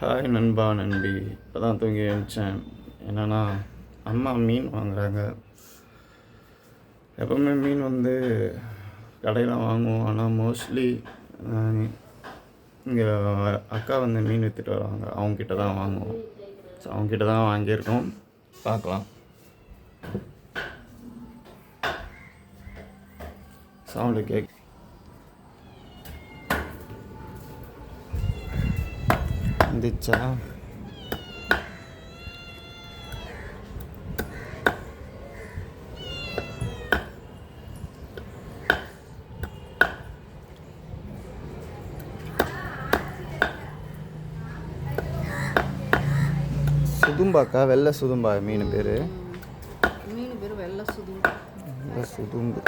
Hi நண்பா நண்பி. இப்போ தான் தூங்கி எழுந்திரிச்சேன். என்னென்னா அம்மா மீன் வாங்குகிறாங்க. எப்போவுமே மீன் கடையில் வாங்குவோம். ஆனால் மோஸ்ட்லி இங்கே அக்கா மீன் விற்றுட்டு வருவாங்க. அவங்கக்கிட்ட தான் வாங்குவோம். ஸோ அவங்கக்கிட்ட தான் வாங்கியிருக்கோம். பார்க்கலாம். சவுண்டு கேக் வந்துச்சா? சுதும்பாக்கா, வெள்ளை சுதும்பா மீன் பேர். வெள்ளை சுதும்பு. வெள்ளை சுதும்பு.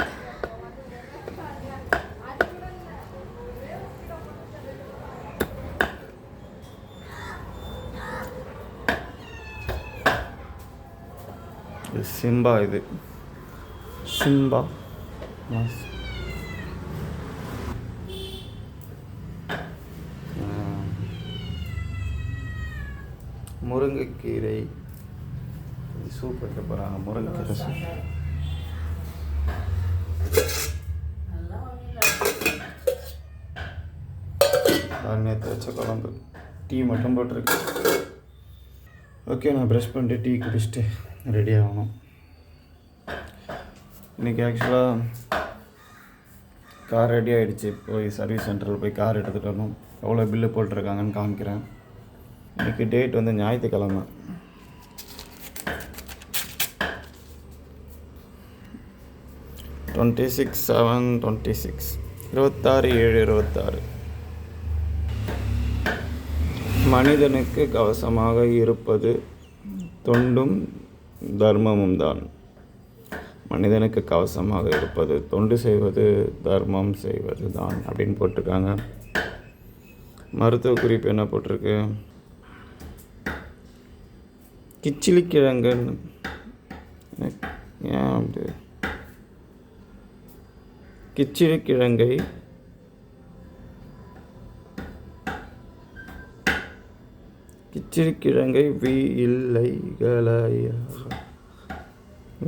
சிம்பா. இது சிம்பா. முருங்கைக்கீரை சூப் வைக்க போகிறாங்க. முருங்கைக்கீரை சூப். நேற்று வச்ச குழம்பு. டீ மட்டும் போட்டிருக்கு. ஓகே, நான் ப்ரஷ் பண்ணிட்டு டீ குடிச்சிட்டு ரெடி ஆகணும். இன்றைக்கி ஆக்சுவலாக கார் ரெடி ஆகிடுச்சு. போய் சர்வீஸ் சென்டரில் போய் கார் எடுத்துகிட்டு வரணும். எவ்வளோ பில்லு போட்டிருக்காங்கன்னு காமிக்கிறேன். இன்றைக்கி டேட் ஞாயிற்றுக்கிழமை. டுவெண்ட்டி 26/7/26 மனிதனுக்கு கவசமாக இருப்பது தொண்டும் தர்மமும் தான். மனிதனுக்கு கவசமாக இருப்பது தொண்டு செய்வது, தர்மம் செய்வது தான் அப்படின்னு போட்டிருக்காங்க. மருத்துவ குறிப்பு என்ன போட்டிருக்கு? கிச்சிலிக்கிழங்குன்னு ஏன் அப்படி? கிச்சிலிக்கிழங்கை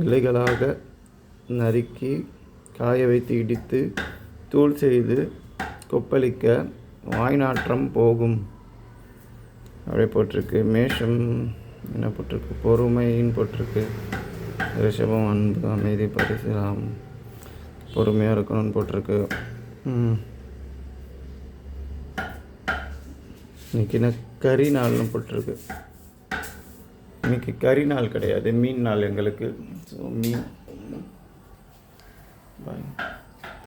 இலைகளாக நறுக்கி காய வைத்து இடித்து தூள் செய்து கொப்பளிக்க வாய்நாற்றம் போகும் அப்படி போட்டிருக்கு. மேஷம் என்ன போட்டிருக்கு? பொறுமைன்னு போட்டிருக்கு. ரிஷபம் அன்பு, அமைதி, பரிசுலாம், பொறுமையாக இருக்கணும்னு போட்டிருக்கு. இன்றைக்கி என்ன கறி நாள்னு போட்டிருக்கு. இன்றைக்கி கறி நாள் கிடையாது, மீன் நாள் எங்களுக்கு. ஸோ மீன்